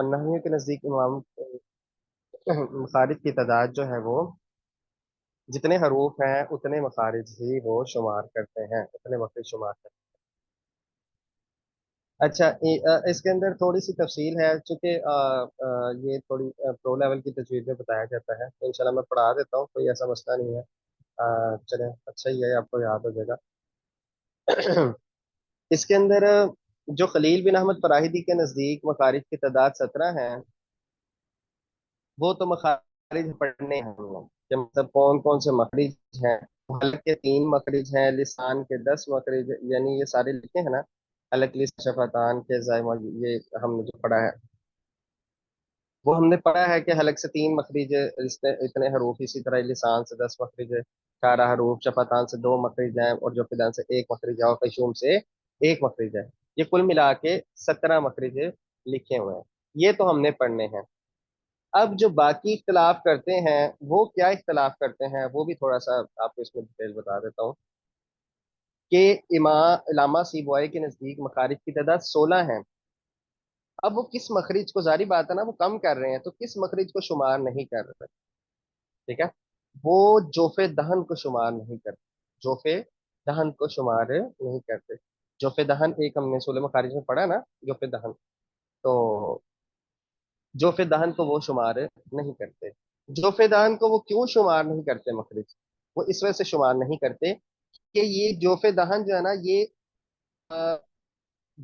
और नहवियों के नजदीक इमाम मखारिज की तादाद जो है वो जितने हरूफ हैं उतने मखारिज ही वो शुमार करते हैं, उतने मखरिज शुमार करते हैं। अच्छा, इसके अंदर थोड़ी सी तफसील है, चूंकि ये थोड़ी प्रो लेवल की तजवीज में बताया जाता है, तो इंशाल्लाह मैं पढ़ा देता हूँ, कोई ऐसा मसला नहीं है। चले, अच्छा ही है, आपको याद हो जाएगा। इसके अंदर जो खलील बिन अहमद फराहिदी के नज़दीक मखारिज की तादाद 17 है, वो तो मखारिज पढ़ने हैं हम लोग कि मतलब कौन कौन से मखरिज हैं। हलक के 3 मखरिज हैं, लिसान के 10 मखरिज, यानी ये सारे लिखे हैं ना। हलक, लिसान, शफातान के जायमा, ये हमने जो पढ़ा है वो हमने पढ़ा है कि हलक से 3 मखरिज है, इतने हरूफ, इसी तरह लिसान से 10 मखरिज है, 18 हरूफ, शफातान से 2 मखरिज हैं, और जोफिदान से 1 मखरिज है, और कशूम से 1 मखरिज है। ये कुल मिला के 17 मखरिज लिखे हुए हैं। ये तो हमने पढ़ने हैं। अब जो बाकी इख्तलाफ करते हैं, वो क्या इख्तलाफ करते हैं, वो भी थोड़ा सा आपको इसमें डिटेल बता देता हूँ कि इमा इलामा सीबोए के नज़दीक मखारिज की तादाद 16 है। अब वो किस मखरिज को, जारी बात है ना, वो कम कर रहे हैं, तो किस मखरिज को शुमार नहीं कर रहे, ठीक है। वो जोफे दहन को शुमार नहीं करते, जोफे दहन को शुमार नहीं करते। जोफे दहन एक हमने सूल मखारिज में पढ़ा ना, जोफे दहन, तो जोफे दहन को वो शुमार नहीं करते। जोफे दहन को वो क्यों शुमार नहीं करते मखरिज, वो इस वजह से शुमार नहीं करते कि ये जोफे दहन जो है ना, ये अ,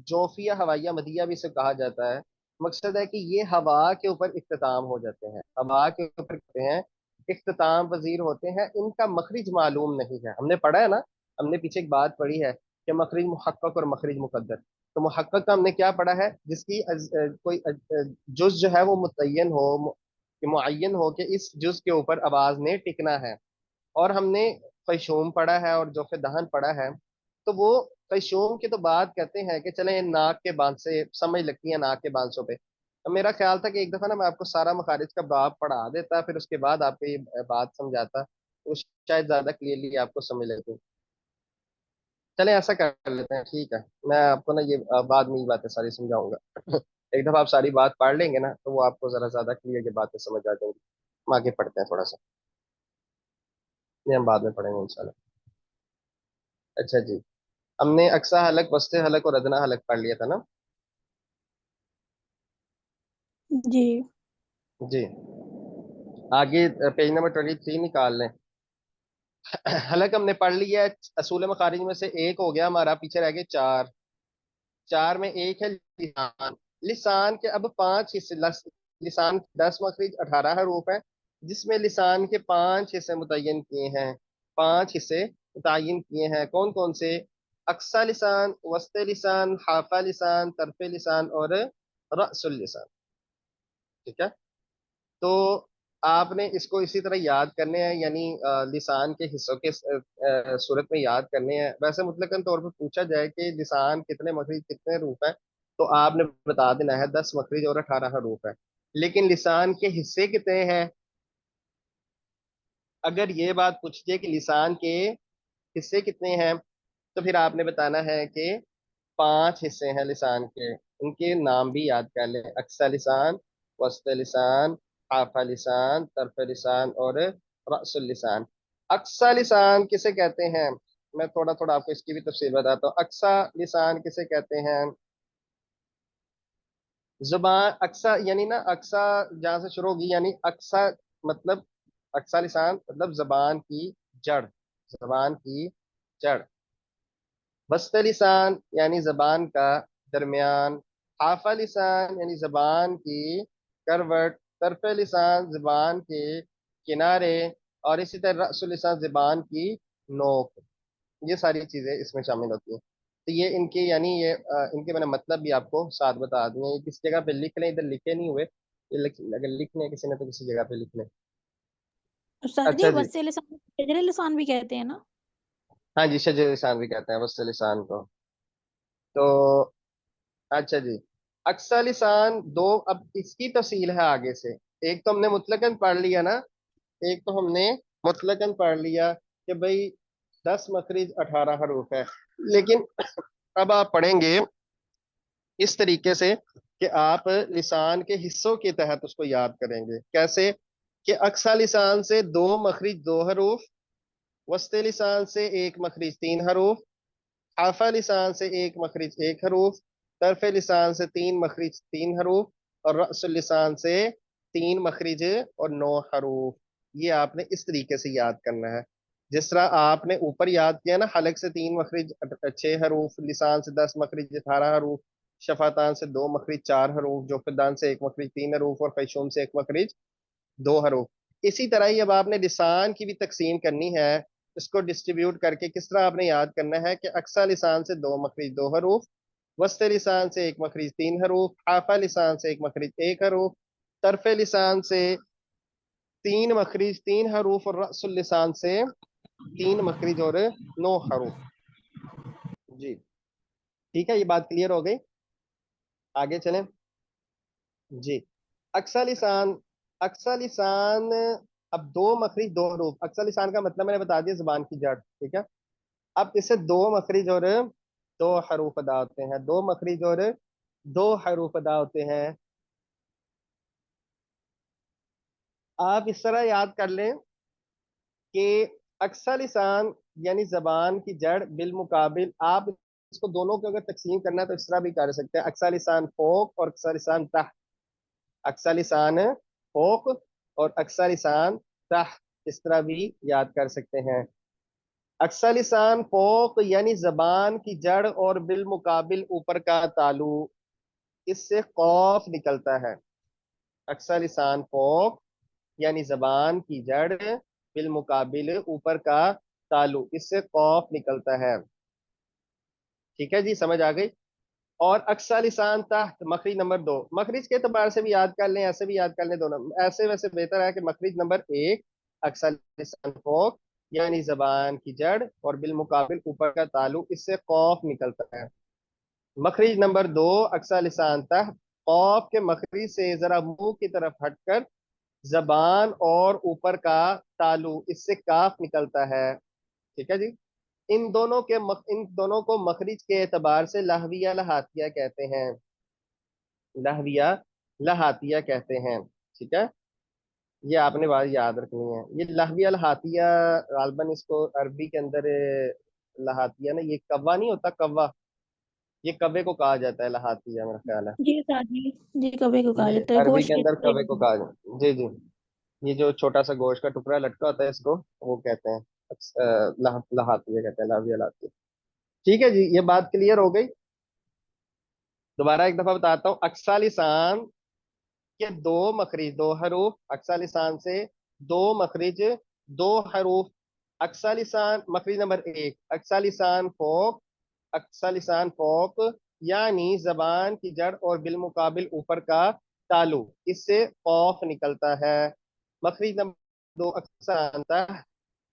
जोफिया हवाइया मदिया भी इसे कहा जाता है। मकसद है कि ये हवा के ऊपर इख्तिताम हो जाते हैं, हवा के ऊपर करते हैं, इख्तिताम पजीर होते हैं, इनका मखरिज मालूम नहीं है। हमने पढ़ा है ना, हमने पीछे एक बात पढ़ी है कि मखरिज मुहक्कक और मखरिज मुकद्दर। तो मुहक्कक का हमने क्या पढ़ा है, जिसकी कोई जुज जो है वो मुतय्यन हो, कि मुअय्यन हो कि इस जुज के ऊपर आवाज ने टिकना है। और हमने कशूम पढ़ा है और जोफे दहन पढ़ा है। तो वो कशूम की तो बात कहते हैं कि चले नाक के बांध से समझ लगती है, नाक के बांसों पे। तो मेरा ख्याल था कि एक दफा ना मैं आपको सारा मखारिज का बाब पढ़ा देता, फिर उसके बाद आपको ये बात समझाता, तो शायद ज्यादा क्लियरली आपको समझ लगती। चले ऐसा कर लेते हैं, ठीक है। मैं आपको ना ये बाद में ये बातें सारी समझाऊंगा। एक दफा आप सारी बात पढ़ लेंगे ना, तो वो आपको जरा ज्यादा क्लियर ये बातें समझ आ जाएंगी। हम आगे पढ़ते हैं थोड़ा सा, ये हम बाद में पढ़ेंगे इंशाल्लाह। अच्छा जी, हमने अक्सा हलक, वस्ते हलक और अदना हलक पढ़ लिया था ना। जी। जी, आगे पेज नंबर 23 निकाल लें। हलक हमने पढ़ लिया है, असूल मखारिज में से एक हो गया हमारा, पीछे रह गए चार। चार में एक है लिसान। लिसान के अब 5 हिस्से, लिसान 10 मखरिज, 18 हरूफ है, जिसमें लिसान के 5 हिस्से मुतय्यन किए हैं। 5 हिस्से मुतय्यन किए हैं, कौन कौन से? अक्सा लिसान, वस्ते लिसान, हाफा लिसान, तरफे लिसान और रअसुल लिसान, ठीक है। तो आपने इसको इसी तरह याद करने हैं, यानी लिसान के हिस्सों के सूरत में याद करने हैं। वैसे मुतलकन तौर पर पूछा जाए कि लिसान कितने मखरिज कितने रूप है, तो आपने बता देना है 10 मखरिज और 18 हरूफ है। लेकिन लिसान के हिस्से कितने हैं, अगर ये बात पूछी जाए कि लिसान के हिस्से कितने हैं, तो फिर आपने बताना है कि 5 हिस्से हैं लिसान के। उनके नाम भी याद कर लें, अक्सा लिसान, वस्त लिसान, हाफा लिसान, तरफ लिसान और रअसुल लिसान। अक्सा लिसान किसे कहते हैं, मैं थोड़ा थोड़ा आपको इसकी भी तफसील बताता हूँ। अक्सा लिसान किसे कहते हैं? जुबान अक्सा, यानी ना अक्सा जहाँ से शुरू होगी, यानी अक्सा मतलब, अक्सा लिसान मतलब जबान की जड़, जबान की जड़। वस्त लिसान यानी जबान का दरमियान। हाफा लिसान यानी जबान की करवट। तरफ लिसान जबान के किनारे। और इसी तरह रअसुल लिसान जबान की नोक। ये सारी चीजें इसमें शामिल होती हैं। तो ये इनके, यानी ये इनके मैंने मतलब भी आपको साथ बता दिए। ये किस जगह पे लिख लें, इधर लिखे नहीं हुए, ये अगर लिखने हैं किसी ने तो किसी जगह पे लिख लें। सर जी, अच्छा जी, वस्से लिसान शजरे लिसान भी कहते हैं ना? हाँ जी, शजर लिसान भी कहते हैं वस्त लिसान को। तो अच्छा जी, अक्सा लिसान दो, अब इसकी तफसील है आगे से। एक तो हमने मुतलकन पढ़ लिया ना, एक तो हमने मुतलकन पढ़ लिया कि भाई 10 मखरिज 18 हरूफ है। लेकिन अब आप पढ़ेंगे इस तरीके से कि आप लिसान के हिस्सों के तहत उसको याद करेंगे। कैसे? कि अक्सा लिसान से दो मखरिज दो हरूफ, वस्ते लिसान से एक मखरिज तीन हरूफ, हाफा लिसान से एक मखरिज एक हरूफ, तरफे लिसान से तीन मखरिज तीन हरूफ, और रअसुल लिसान से तीन मखरिज और नौ हरूफ। ये आपने इस तरीके से याद करना है। जिस तरह आपने ऊपर याद किया ना, हलक से तीन मखरिज छह हरूफ, लिसान से 10 मखरिज 18 हरूफ, शफातान से दो मखरिज चार हरूफ, जोफरदान से एक मखरिज तीन हरूफ, और खैशूम से एक मखरिज दो हरूफ। इसी तरह ही अब आपने लिसान की भी तकसीम करनी है। इसको डिस्ट्रीब्यूट करके किस तरह आपने याद करना है कि अक्सा लिसान से दो मखरिज दो हरूफ, वस्ते लिसान से एक मखरिज तीन हरूफ, हाफा लिसान से एक मखरिज एक हरूफ, तरफे लिसान से तीन मखरिज तीन हरूफ, और रअसुल लिसान से तीन मखरिज और नौ हरूफ। जी, ठीक है, ये बात क्लियर हो गई। आगे चलें। जी, अक्सा लिसान। अक्सा लिसान, अब दो मखरिज दो हरूफ। अक्सा लिसान का मतलब मैंने बता दिया, जुबान की जड़, ठीक है। अब इससे दो मखरिज और दो हरूफ अदा होते हैं, दो मखरिज और दो हरूफ अदा होते हैं। आप इस तरह याद कर लें कि अक्सा लिसान यानी जबान की जड़ बिल मुकाबिल, आप इसको दोनों को अगर तकसीम करना है तो इस तरह भी कर सकते हैं, अक्सा लिसान फोक और अक्सा लिसान तह। अक्सा लिसान फोक और अक्सा लिसान तह, इस तरह भी याद कर सकते हैं। अक्सा लिसान फोक यानी जबान की जड़ और बिल मुकाबिल ऊपर का तालु, इससे कौफ निकलता है। अक्सा लिसान फोक यानी जबान की जड़ बिल मुकाबिल ऊपर का तालु, इससे कौफ निकलता है। ठीक है जी, समझ आ गई। और अक्सा लिसान तहत मखरिज नंबर दो, मखरिज के एतबार से भी याद कर लें, ऐसे भी याद कर लें, दोनों ऐसे वैसे बेहतर है कि मखरिज नंबर एक अक्सा लिसान फोक यानी जबान की जड़ और बिल मुकाबिल ऊपर का तालु, इससे कौफ निकलता है। मखरिज नंबर दो अक्सा लिसान तहत, कौफ के मखरिज से जरा मुंह की तरफ हटकर जबान और ऊपर का तालु, इससे काफ निकलता है। ठीक है जी। इन दोनों को मखरिज के एतबार से लहविया लहातिया कहते हैं। लहविया लहातिया कहते हैं। ठीक है, ये आपने बात याद रखनी है। ये लहविया लहातिया, गालबन इसको अरबी के अंदर लहातिया ना, ये कव्वा नहीं होता, कव्वा, ये कव्वे को कहा जाता है लहातिया, मेरा ख्याल है। जी साजी, जी कभी को कहा ये जाता है अरबी गोश्त के के अंदर टुकड़े कव्वे को को। कहा जाता, जी जी। ये जो छोटा सा गोश्त का टुकड़ा लटका होता है, इसको वो कहते हैं लहातिया कहते हैं, लहविया लहातिया। ठीक है जी, ये बात क्लियर हो गई। दोबारा एक दफा बताता हूँ। अक्सा लिसान के दो मखरिज दो हरूफ, अक्सा लिसान से दो मखरिज दो हरूफ। अक्सा लिसान मखरिज नंबर एक अक्सा लिसान फोक, अक्सा लिसान फोक यानी जबान की जड़ और बिलमुकाबिल ऊपर का तालु, इससे कौफ निकलता है। मखरिज नंबर दो अक्सा,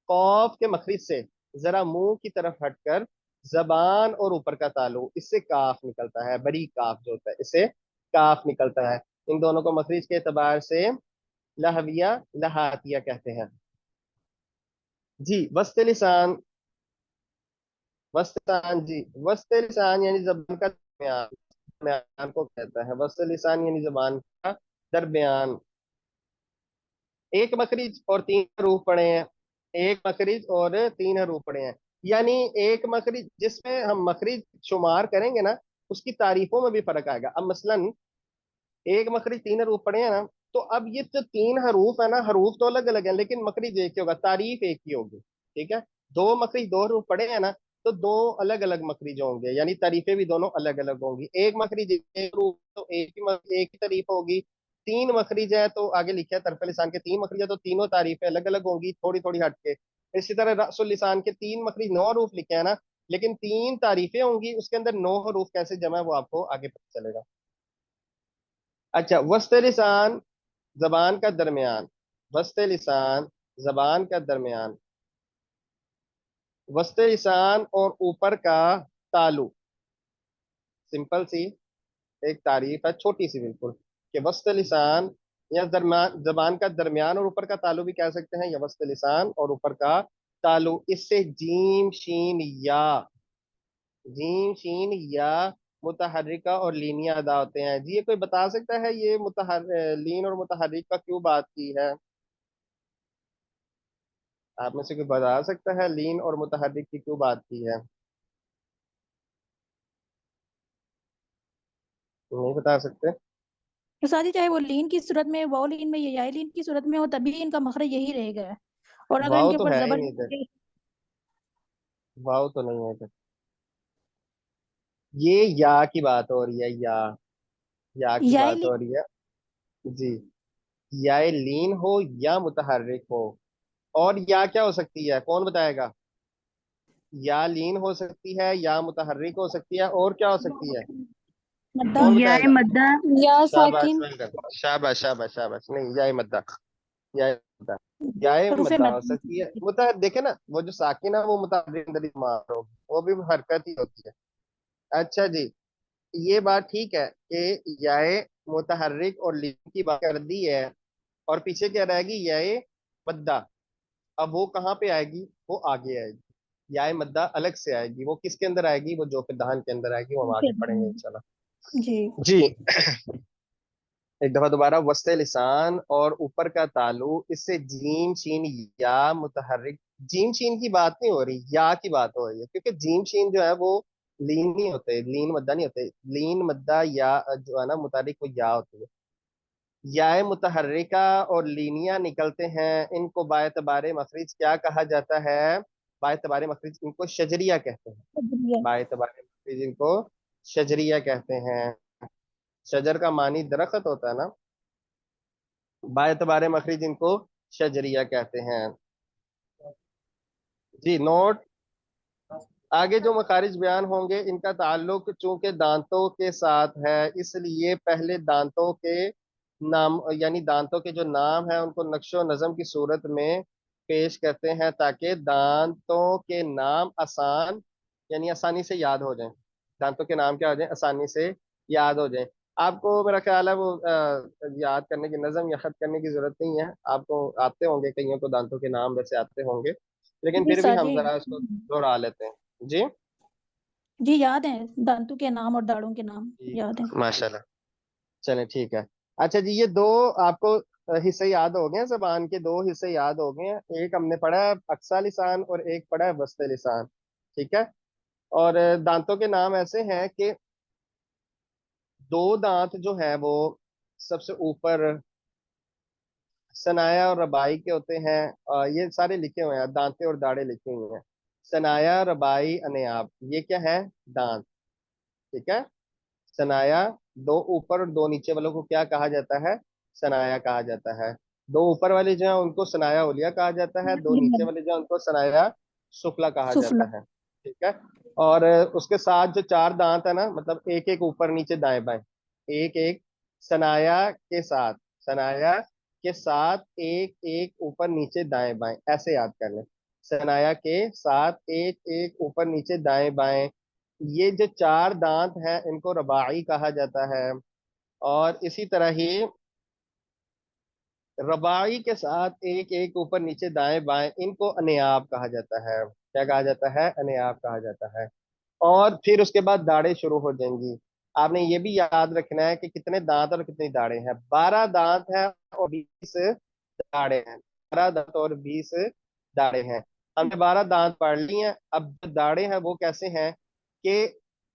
कौफ के मखरिज से जरा मुंह की तरफ हटकर जबान और ऊपर का तालु, इससे काफ निकलता है, बड़ी काफ जो होता है, इससे काफ निकलता है। इन दोनों को मखरिज के एतबार से लहविया लहातिया कहते हैं। जी, वस्ते लिसान। वस्ते लिसान जी, वस्ते लिसान यानी जबान का दरमियान, दरमियान को कहता है वस्ते लिसान, यानी जबान का दरमियान। एक मखरिज और तीन हरूफ पड़े हैं, एक मखरिज और तीन हरूफ पड़े हैं। यानी एक मखरिज जिसमें हम मखरिज शुमार करेंगे ना, उसकी तारीफों में भी फर्क आएगा। अब मसलन एक मखरिज तीन हरूफ पड़े हैं ना, तो अब ये जो तीन हरूफ है ना, हरूफ तो अलग अलग है लेकिन मखरिज एक ही होगा, तारीफ एक ही होगी। ठीक है। दो मखरिज दो हरूफ पड़े हैं ना, तो दो अलग अलग मखरिज होंगे, यानी तारीफें भी दोनों अलग अलग होंगी। एक मखरिज एक हरूफ तो एक ही तारीफ होगी। तीन मखरिज है तो आगे लिखा है तरफे लिसान के तीन मखरिज है, तो तीनों तारीफें अलग अलग होंगी, थोड़ी थोड़ी हटके। इसी तरह रसुल लिसान के तीन मखरिज नौ हरूफ लिखे हैं ना, लेकिन तीन तारीफें होंगी, उसके अंदर नौ हरूफ कैसे जमा है वो आपको आगे पता चलेगा। अच्छा, वस्ते लिसान जबान का दरमियान, वस्ते लिसान जबान का दरमियान, वस्ते लिसान और ऊपर का तालु। सिंपल सी एक तारीफ है, छोटी सी बिल्कुल, कि वस्ते लिसान या दरमियान, जबान का दरमियान और ऊपर का तालु भी कह सकते हैं, या वस्ते लिसान और ऊपर का तालु, इससे जीम शीन या, जीम शीन या मुतहर्रिका और लीनिया अदा होते हैं। जी ये कोई बता सकता है ये लीन और मुतहर्रिक का क्यों बात की है? आप में से कोई बता सकता है लीन और मुतहर्रिक की क्यों बात की है? नहीं बता सकते? तो सादी चाहे वो लीन की सूरत में, वाओ लीन में, या याई लीन की सूरत में हो, तभी इनका मखरज यही रहेगा। और अगर वाव इनके तो ऊपर है ही जबर नहीं इधर। वाव तो नहीं है इधर। ये या की बात हो रही है, या की याई बात लीन। हो रही है। जी। या लीन हो या मुतहर्रिक हो। और या क्या हो सकती है, कौन बताएगा? या लीन हो सकती है, या मुतहर्रिक हो सकती है, और क्या हो सकती है? मद्दा। कौन या बताएगा? मद्दा। या शाबाश, साकिन। Well done. शाबाश शाबाश शाबाश। नहीं, या मद्दा। या मद्दा। या हरूफे मद्दा हो सकती है। मद्दा। देखे ना, वो जो साकिन है वो मुतहर्रिक अंदर ही मार होगी, वो भी हरकत ही होती है। अच्छा जी। ये बात ठीक है कि याए मुतहर्रिक और लीन की बात कर दी है, और पीछे क्या रहेगी? याए मद्दा। अब वो कहाँ पे आएगी? वो आगे आएगी। याए मद्दा अलग से आएगी, वो किसके अंदर आएगी? वो जो फिदान के अंदर आएगी, वो हम आगे पढ़ेंगे इंशाल्लाह। जी। जी। एक दफा दोबारा, वस्ते लिसान और ऊपर का तालु, इससे जीम शीन या मुतहर्रिक। जीम शीन की बात नहीं हो रही, या की बात हो रही है, क्योंकि जीम शीन जो है वो लीन नहीं होते, लीन मद्दा नहीं होते। लीन मद्दा या जो है ना मुतारिक, वो या होती है। याए मुतहर्रिका और लीनिया निकलते हैं, इनको बायतबारे मखरिज क्या कहा जाता है? बायतबारे मखरिज इनको शजरिया कहते हैं। शुक्रिया। बायतबारे मखरिज इनको शजरिया कहते हैं। शजर का मानी दरख्त होता है ना। बायतबारे मखरिज इनको शजरिया कहते हैं। जी नोट। आगे जो मखारिज बयान होंगे इनका ताल्लुक चूंकि दांतों के साथ है, इसलिए पहले दांतों के नाम, यानी दांतों के जो नाम है उनको नक्शो नज़म की सूरत में पेश करते हैं, ताकि दांतों के नाम आसान, यानी आसानी से याद हो जाएं। दांतों के नाम क्या हो जाएं? आसानी से याद हो जाएं। आपको मेरा ख्याल है वो याद करने की, नज़म या खत करने की जरूरत नहीं है, आपको आते होंगे, कईयों को दांतों के नाम वैसे आते होंगे, लेकिन जी फिर भी सर हम जी। जरा इसको दोहरा लेते हैं। जी। जी याद है, दांतों के नाम और दाढ़ों के नाम जी याद है। माशाल्लाह। चलें ठीक है। अच्छा जी, ये दो आपको हिस्से याद हो गए हैं, जबान के दो हिस्से याद हो गए हैं। एक हमने पढ़ा है अक्सा लिसान, और एक पढ़ा है वस्ते लिसान। ठीक है। और दांतों के नाम ऐसे हैं कि दो दांत जो है वो सबसे ऊपर सनाया और रबाई के होते हैं। ये सारे लिखे हुए हैं, दांते और दाढ़े लिखे हुए हैं। सनाया, रबाई, अनायाब, ये क्या है? दांत। ठीक है। सनाया, दो ऊपर और दो नीचे वालों को क्या कहा जाता है? सनाया कहा जाता है। दो ऊपर वाले जो है उनको सनाया उलिया कहा जाता है, दो नीचे वाले जो है उनको सनाया सुफला कहा सुफला। जाता है। ठीक है। और उसके साथ जो चार दांत है ना, मतलब एक एक ऊपर नीचे दाएं बाएं, एक एक सनाया के साथ, सनाया के साथ एक एक ऊपर नीचे दाएं बाएं, ऐसे याद कर लें। सनाया के साथ एक एक ऊपर नीचे दाएं बाएं, ये जो चार दांत हैं इनको रबाई कहा जाता है। और इसी तरह ही रबाई के साथ एक एक ऊपर नीचे दाएं बाएं, इनको अनेयाब कहा जाता है। क्या कहा जाता है? अनेयाब कहा जाता है। और फिर उसके बाद दाढ़ें शुरू हो जाएंगी। आपने ये भी याद रखना है कि कितने दांत और कितनी दाढ़ें हैं। 12 दांत हैं और 20 दाढ़ें हैं। 12 दांत और 20 दाढ़ें हैं। हमने 12 दांत पढ़ ली हैं। अब जो दाढ़ें हैं वो कैसे हैं कि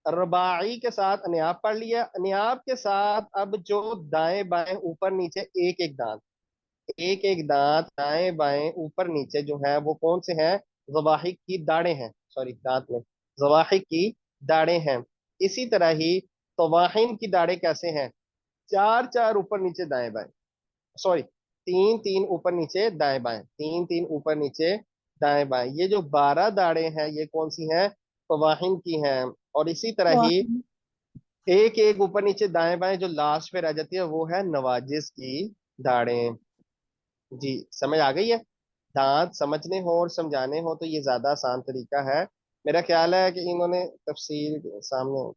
रबाई के साथ अनियाब पढ़ लिया, अनियाब के साथ अब जो दाएं बाएं ऊपर नीचे एक एक दांत, एक एक दांत दाएं बाएं ऊपर नीचे जो है वो कौन से हैं? जवाहिक की दाढ़ें हैं। सॉरी, दांत में जवाहिक की दाढ़ें हैं। इसी तरह ही तवाहिन की दाढ़ें कैसे हैं? चार चार ऊपर नीचे दाएं बाएं, सॉरी, तीन तीन ऊपर नीचे दाएं बाएं, तीन तीन ऊपर नीचे दाएं बाएं। ये जो 12 दाढ़ें हैं ये कौन सी हैं? तवाहिन की हैं। और इसी तरह वाह। ही एक एक ऊपर नीचे दाएं बाएं जो लास्ट पे रह जाती है वो है नवाजिस की दाढ़ें। जी समझ आ गई है? दांत समझने हो और समझाने हो तो ये ज्यादा आसान तरीका है। मेरा ख्याल है कि इन्होंने तफसील सामने,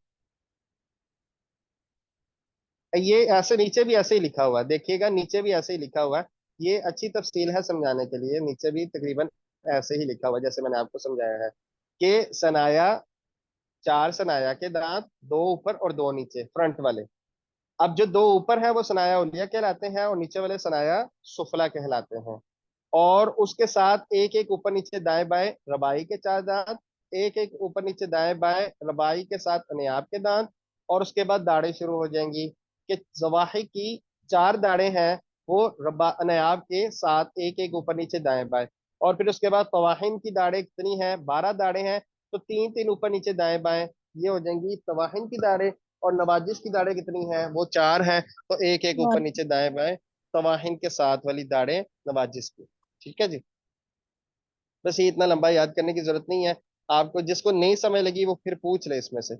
ये ऐसे नीचे भी ऐसे ही लिखा हुआ है, देखिएगा नीचे भी ऐसे ही लिखा हुआ है। ये अच्छी तफसील है समझाने के लिए, नीचे भी तकरीबन ऐसे ही लिखा हुआ है जैसे मैंने आपको समझाया है कि सनाया चार सनाया के दांत, दो ऊपर और दो नीचे फ्रंट वाले। अब जो दो ऊपर है वो सनाया उलिया कहलाते हैं, और नीचे वाले सनाया सुफला कहलाते हैं। और उसके साथ एक एक ऊपर नीचे दाएं बाएं रबाई के चार दांत, एक एक ऊपर नीचे दाएं बाएं रबाई के साथ अनियाब के दांत। और उसके बाद दाढ़ें शुरू हो जाएंगी कि जवाही की चार दाढ़ें हैं, वो रबा अनायाब के साथ एक एक ऊपर नीचे दाएं बाएं। और फिर उसके बाद तवाहिन की दाढ़ें कितनी हैं, 12 दाढ़ें हैं, तो तीन तीन ऊपर नीचे दाएं बाएं, ये हो जाएंगी तवाहिन की दाढ़ें। और नवाजिश की दाढ़ें कितनी हैं, वो चार हैं, तो एक एक ऊपर और नीचे दाएं बाएं तवाहिन के साथ वाली दाढ़ें नवाजिश की। ठीक है जी। बस ये इतना लंबा याद करने की जरूरत नहीं है। आपको जिसको नहीं समझ लगी वो फिर पूछ ले इसमें से,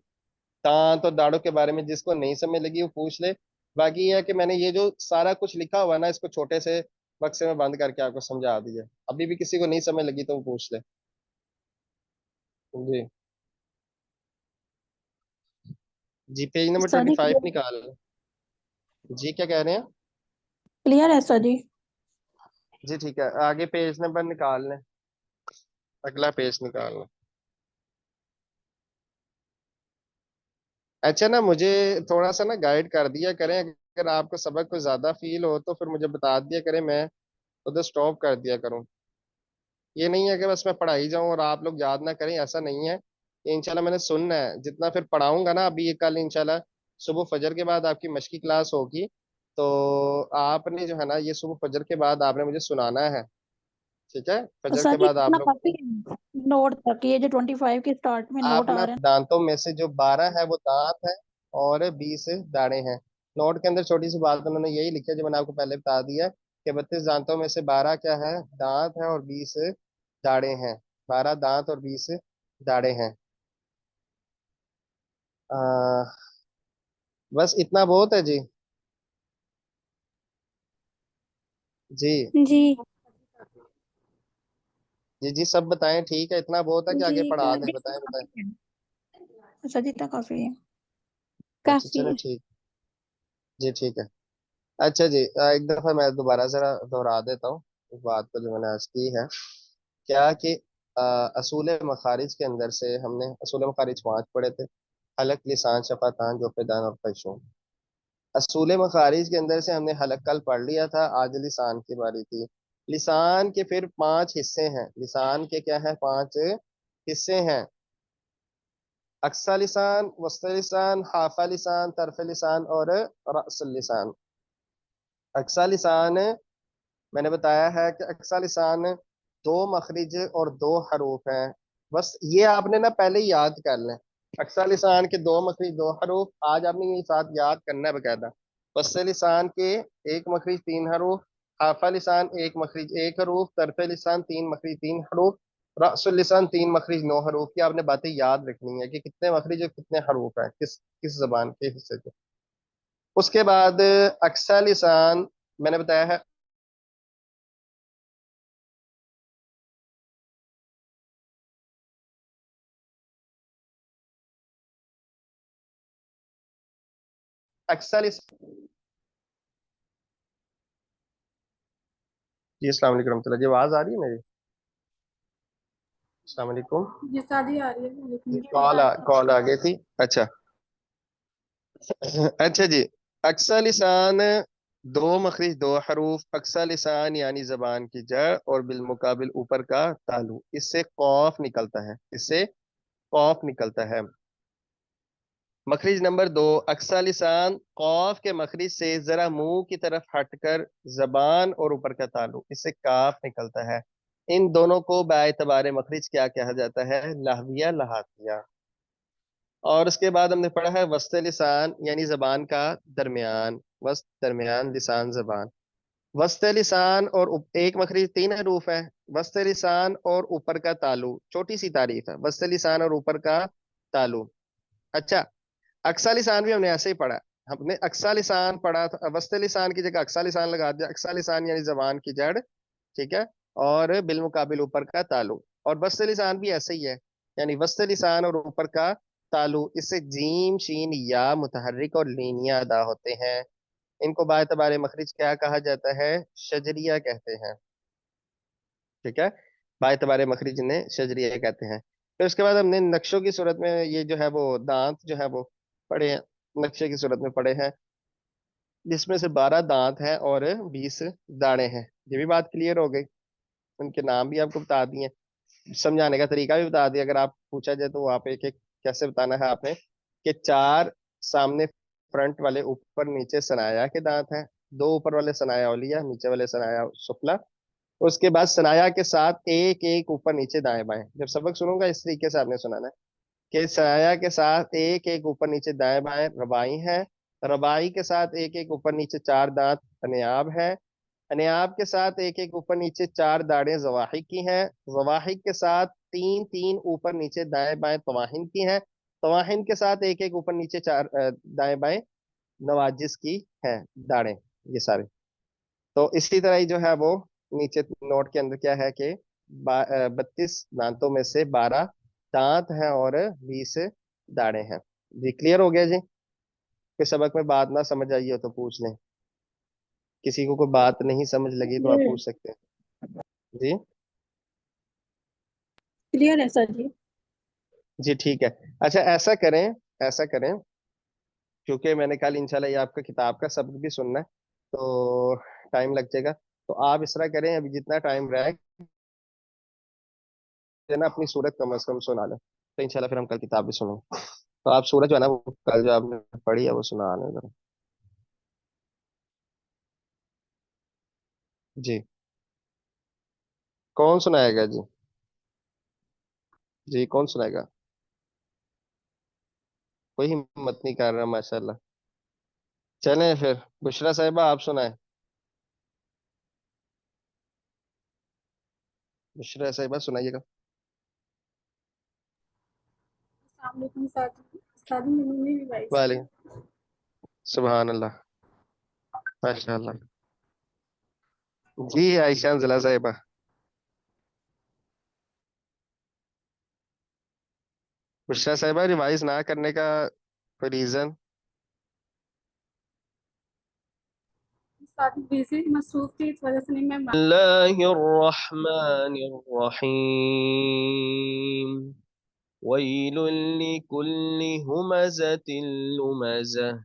दांत और दाढ़ों के बारे में जिसको नहीं समझ लगी वो पूछ ले। बाकी ये है कि मैंने ये जो सारा कुछ लिखा हुआ है ना, इसको छोटे से बक्से में बंद करके आपको समझा दिया। अभी भी किसी को नहीं समझ लगी तो वो पूछ ले। जी। जी पेज नंबर सर ट्वेंटी जी फाइव क्लियर, निकाल लें। जी क्या कह रहे हैं? क्लियर है सर जी। जी ठीक है, आगे पेज नंबर निकाल लें, अगला पेज निकाल लें। अच्छा ना, मुझे थोड़ा सा ना गाइड कर दिया करें, अगर आपको सबक कुछ ज्यादा फील हो तो फिर मुझे बता दिया करें, मैं उधर स्टॉप कर दिया करूं। ये नहीं है कि बस मैं पढ़ाई जाऊं और आप लोग याद ना करें, ऐसा नहीं है। ये इंशाल्लाह मैंने सुनना है, जितना फिर पढ़ाऊंगा ना अभी ये कल इंशाल्लाह सुबह फजर के बाद आपकी मशकी क्लास होगी, तो आपने जो है ना ये सुबह फजर के बाद आपने मुझे सुनाना है। ठीक है, तो फजर सर के जी बाद आप इतना लोग काफी है नोट तक, ये जो 25 के स्टार्ट में आप नोट आ ना रहे हैं। दांतों में से जो 12 है वो दांत है और 20 दाढ़ें हैं। नोट के अंदर छोटी सी बात उन्होंने यही लिखी है जो मैंने आपको पहले बता दिया कि 32 दांतों में से 12 क्या है, दांत है, और 20 दाढ़ें हैं। 12 दांत और 20 दाढ़ें हैं। आ, बस इतना बहुत है जी। जी जी। जी जी सब बताएं, ठीक है, इतना बहुत है कि जी आगे पढ़ा दें, 20 बताएं बताएं। काफी है सर जी, इतना काफी है। अच्छा काफी चलो है। ठीक। जी ठीक है। अच्छा जी, एक दफा मैं दोबारा जरा दोहरा देता हूँ इस बात को जो मैंने आज की है। क्या कि असूल मखारिज के अंदर से हमने असूल मखारिज 5 पढ़े थे। हलक, लिसान, शफातान, जोफेदान और खशूम। असूल मखारिज के अंदर से हमने हलक कल पढ़ लिया था, आज लिसान की बारी थी। लिसान के फिर 5 हिस्से हैं, लिसान के क्या है, 5 हिस्से हैं। अक्सा लिसान, वस्त लिसान, हाफा लिसान, तरफ लिसान और रअस लिसान। अक्सा लिसान मैंने बताया है कि अक्सा लिसान दो मखरिज और दो हरूफ हैं। बस ये आपने ना पहले ही याद कर लें। अक्सा लिसान के दो मखरिज दो हरूफ, आज आपने ये साथ याद करना है बकायदा। वस्ते लिसान के एक मखरिज तीन हरूफ, हाफा लिसान एक मखरिज एक हरूफ, तरफे लिसान तीन मखरिज तीन हरूफ, रअसुल लिसान तीन मखरिज नौ हरूफ की आपने बातें याद रखनी है कि कितने मखरिज और कितने हरूफ हैं किस किस जबान के हिस्से के। उसके बाद अक्सा लिसान मैंने बताया है। अक्सा लिसान। जी अस्सलाम वालेकुम रहमतुल्लाह, जी आवाज आ रही है मेरी? अस्सलाम वालेकुम। जी शादी आ रही है, वालेकुम कॉल आ गई थी। अच्छा। अच्छा जी। अक्सा लिसान दो मखरिज दो हरूफ, अक्सा लिसान यानी जबान की जड़ और बिलमुकाबिल ऊपर का तालु, इससे कौफ निकलता है, इससे कौफ निकलता है। मखरिज नंबर दो, अक्सा लिसान कौफ के मखरिज से जरा मुंह की तरफ हटकर जबान और ऊपर का तालु, इससे काफ निकलता है। इन दोनों को बाएतबार मखरिज क्या कहा जाता है, लहविया लहातिया। और उसके बाद हमने पढ़ा है वस्त लिसान यानी जबान का दरमियान, वस्त दरमियान लिसान जबान। वस्त लिसान और एक मखरिज तीन हरूफ है। वस्त लिसान और ऊपर का तालु, छोटी सी तारीफ है, वस्त लिसान और ऊपर का तालु। अच्छा, अक्सा लिसान भी हमने ऐसे ही पढ़ा। हमने अक्सा लिसान पढ़ा था, वस्त लिसान की जगह अक्सा लिसान लगा दिया। अक्सा लिसान यानी जबान की जड़, ठीक है, और बिलमुकाबिल ऊपर का तालु। और वस्त लिसान भी ऐसे ही है, यानी वस्त लिसान और ऊपर का तालु, इससे जीम शीन या मुतहर्रिक और लीनिया अदा होते हैं। इनको बाएतबार मखरिज क्या कहा जाता है, शजरिया कहते हैं। ठीक है, बाएतबार मखरिज ने शजरिया कहते हैं। फिर उसके बाद हमने नक्शों की सूरत में ये जो है वो दांत जो है वो पड़े हैं, नक्शे की सूरत में पड़े हैं, जिसमें से 12 दांत हैं और 20 दाने हैं। ये भी बात क्लियर हो गई। उनके नाम भी आपको बता दिए, समझाने का तरीका भी बता दिया। अगर आप पूछा जाए तो आप एक एक कैसे बताना है आपने, कि 4 सामने फ्रंट वाले ऊपर नीचे सनाया के दांत हैं, 2 ऊपर वाले सनाया ओलिया, नीचे वाले सनाया सुफला। उसके बाद सनाया के साथ एक एक ऊपर नीचे दाएं बाएं। जब सबक सुनूंगा इस तरीके से आपने सुनाना है कि सनाया के साथ एक एक ऊपर नीचे दाएं बाएं रबाई है, रबाई के साथ एक एक ऊपर नीचे 4 दांत अनियाब है, अनियाब के साथ एक एक ऊपर नीचे 4 दाढ़ें जवाहिक की हैं, जवाहिक के साथ तीन तीन ऊपर नीचे दाएं बाएं तवाहिन की हैं, तवाहिन के साथ एक एक ऊपर नीचे 4 दाएं बाएं नवाजिस की हैं दाढ़ें। ये सारे। तो इसी तरह ही जो है वो नीचे नोट के अंदर क्या है कि 32 दांतों में से 12 दांत हैं और 20 दाढ़ें हैं। जी क्लियर हो गया जी। कि सबक में बात ना समझ आई हो तो पूछ लें, किसी को कोई बात नहीं समझ लगी तो आप क्लियर है। पूछ सकते हैं। जी। क्लियर है सर जी। जी ठीक है। अच्छा ऐसा करें, ऐसा करें, क्योंकि मैंने कल इंशाल्लाह ये आपका किताब का सबक भी सुनना है, तो टाइम लग जाएगा। तो आप इस तरह करें, अभी जितना टाइम रहे ना अपनी सूरत कम से कम सुना लें, तो इंशाल्लाह फिर हम कल किताब भी सुनेंगे। तो आप सूरज जो है ना वो कल जो आपने पढ़ी है वो सुना लें जरा। जी। कौन सुनाएगा जी? जी कौन सुनाएगा? कोई हिम्मत नहीं कर रहा माशाल्लाह। चलें फिर, बुशरा साहिबा आप सुनाए। बुशरा साहिबा सुनाइएगा। अस्सलाम वालेकुम साथी साथी मेरी रिवाइज वाले सुबहान अल्लाह, माशाल्लाह। जी आयशा जिला साहिबा। बुशरा साहिबा रिवाइज ना करने का कोई रीजन? साथी बिजी मसरूफ थी इस वजह से नहीं मैं बिस्मिल्लाहिर्रहमानिर्रहीम। वैल लिकुल्लि हुमज़तिन लुमज़ह